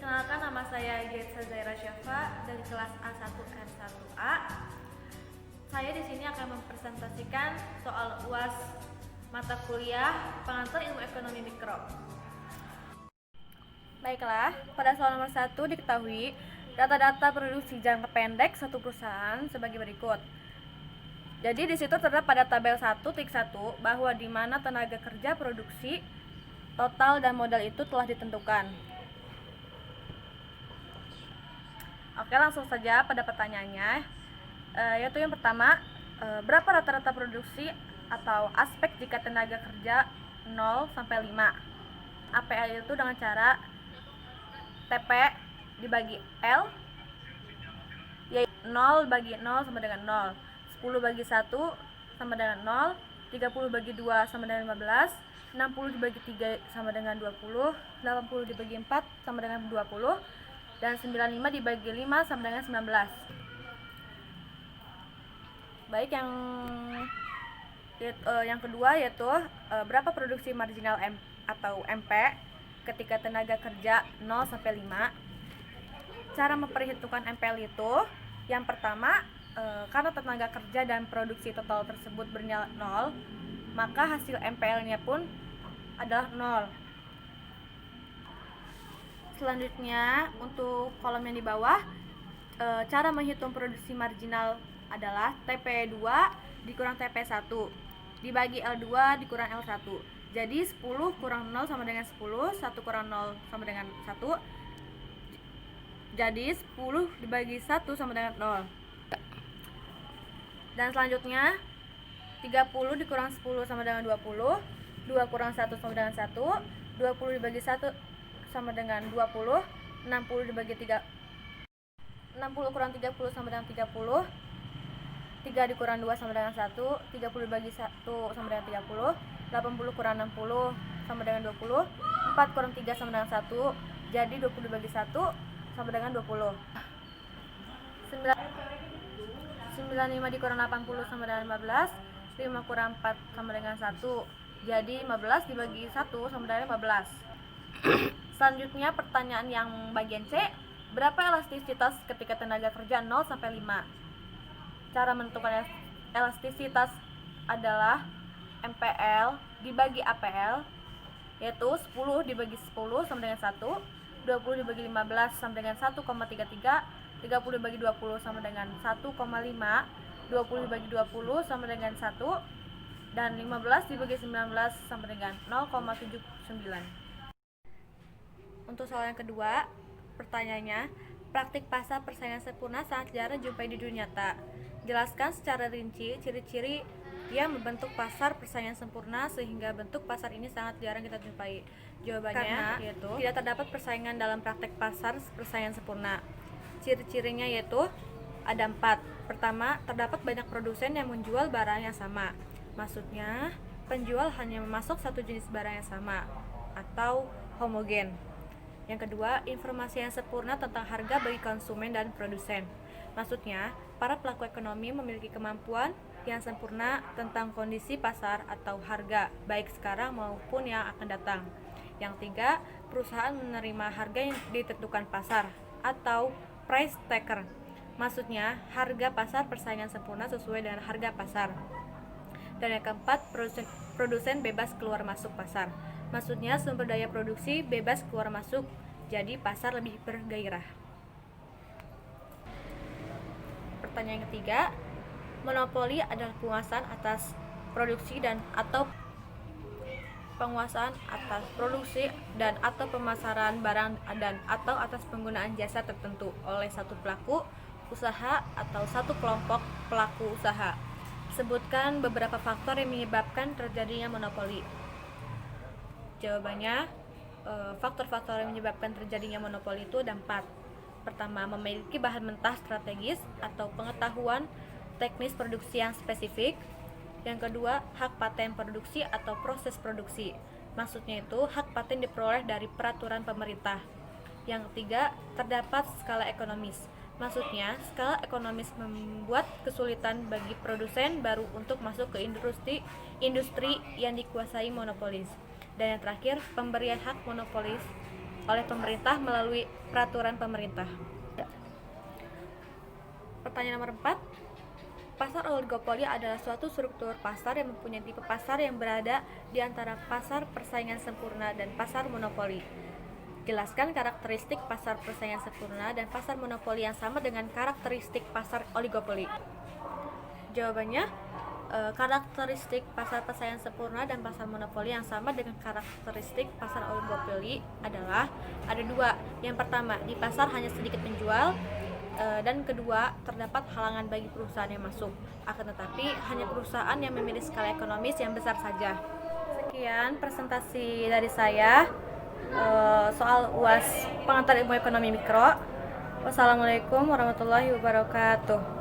Perkenalkan, nama saya Jetsa Zaira Syafa dari kelas A1R1A. Saya di sini akan mempresentasikan soal UAS mata kuliah Pengantar Ilmu Ekonomi Mikro. Baiklah, pada soal nomor 1 diketahui data-data produksi jangka pendek suatu perusahaan sebagai berikut. Jadi di situ terdapat pada tabel 1.1 bahwa di mana tenaga kerja produksi total dan modal itu telah ditentukan. Oke, langsung saja pada pertanyaannya, yaitu yang pertama, berapa rata-rata produksi atau aspek jika tenaga kerja 0 sampai 5. APL itu dengan cara TP dibagi L, yaitu 0 bagi 0 sama dengan 0, 10 bagi 1 sama dengan 0, 30 bagi 2 sama dengan 15, 60 dibagi 3 sama dengan 20, 80 dibagi 4 sama dengan 20, dan 95 dibagi 5 sama dengan 19. Baik, yang kedua yaitu berapa produksi marginal atau MP ketika tenaga kerja 0 sampai 5. Cara memperhitungkan MPL itu, yang pertama, karena tenaga kerja dan produksi total tersebut bernilai 0, maka hasil MPL-nya pun adalah 0. Selanjutnya, untuk kolom yang di bawah, cara menghitung produksi marginal adalah TP2 dikurang TP1 dibagi L2 dikurang L1. Jadi 10 kurang 0 sama dengan 10, 1 kurang 0 sama dengan 1. Jadi 10 dibagi 1 sama dengan 0. Dan selanjutnya 30 dikurang 10 sama dengan 20, 2 kurang 1 sama dengan 1, 20 dibagi 1 sama dengan 20, 60 dibagi 3, 60 kurang 30 sama dengan 30, 3 dikurang 2 sama dengan 1, 30 dibagi 1 sama dengan 30, 80 kurang 60 sama dengan 20, 4 kurang 3 sama dengan 1, jadi 20 dibagi 1 sama dengan 20. 95 dikurang 80 sama dengan 15, 5 kurang 4 sama dengan 1, jadi 15 dibagi 1 sama dengan 15. Selanjutnya pertanyaan yang bagian C, berapa elastisitas ketika tenaga kerja 0 sampai 5? Cara menentukan elastisitas adalah MPL dibagi APL, yaitu 10 dibagi 10 sama dengan 1, 20 dibagi 15 sama dengan 1,33, 30 dibagi 20 sama dengan 1,5, 20 dibagi 20 sama dengan 1, dan 15 dibagi 19 sama dengan 0,79. Untuk soal yang kedua, pertanyaannya, praktik pasar persaingan sempurna sangat jarang jumpai di dunia nyata. Jelaskan secara rinci ciri-ciri yang membentuk pasar persaingan sempurna sehingga bentuk pasar ini sangat jarang kita jumpai. Jawabannya yaitu tidak terdapat persaingan dalam praktik pasar persaingan sempurna. Ciri-cirinya yaitu ada 4. Pertama, terdapat banyak produsen yang menjual barang yang sama. Maksudnya, penjual hanya memasok satu jenis barang yang sama atau homogen. Yang kedua, informasi yang sempurna tentang harga bagi konsumen dan produsen. Maksudnya, para pelaku ekonomi memiliki kemampuan yang sempurna tentang kondisi pasar atau harga, baik sekarang maupun yang akan datang. Yang tiga, perusahaan menerima harga yang ditentukan pasar atau price taker. Maksudnya, harga pasar persaingan sempurna sesuai dengan harga pasar. Dan yang keempat, produsen bebas keluar masuk pasar. Maksudnya sumber daya produksi bebas keluar masuk, jadi pasar lebih bergairah. Pertanyaan ketiga, monopoli adalah penguasaan atas produksi dan atau pemasaran barang dan atau atas penggunaan jasa tertentu oleh satu pelaku usaha atau satu kelompok pelaku usaha. Sebutkan beberapa faktor yang menyebabkan terjadinya monopoli. Jawabannya, faktor-faktor yang menyebabkan terjadinya monopoli itu ada 4. Pertama, memiliki bahan mentah strategis atau pengetahuan teknis produksi yang spesifik. Yang kedua, hak paten produksi atau proses produksi. Maksudnya itu, hak paten diperoleh dari peraturan pemerintah. Yang ketiga, terdapat skala ekonomis. Maksudnya, skala ekonomis membuat kesulitan bagi produsen baru untuk masuk ke industri yang dikuasai monopolis. Dan yang terakhir, pemberian hak monopolis oleh pemerintah melalui peraturan pemerintah. Pertanyaan nomor 4. Pasar oligopoli adalah suatu struktur pasar yang mempunyai tipe pasar yang berada di antara pasar persaingan sempurna dan pasar monopoli. Jelaskan karakteristik pasar persaingan sempurna dan pasar monopoli yang sama dengan karakteristik pasar oligopoli. Jawabannya, karakteristik pasar persaingan sempurna dan pasar monopoli yang sama dengan karakteristik pasar oligopoli adalah ada dua. Yang pertama, di pasar hanya sedikit penjual, dan kedua, terdapat halangan bagi perusahaan yang masuk. Akan tetapi, hanya perusahaan yang memiliki skala ekonomis yang besar saja. Sekian presentasi dari saya soal UAS Pengantar Ilmu Ekonomi Mikro. Wassalamualaikum warahmatullahi wabarakatuh.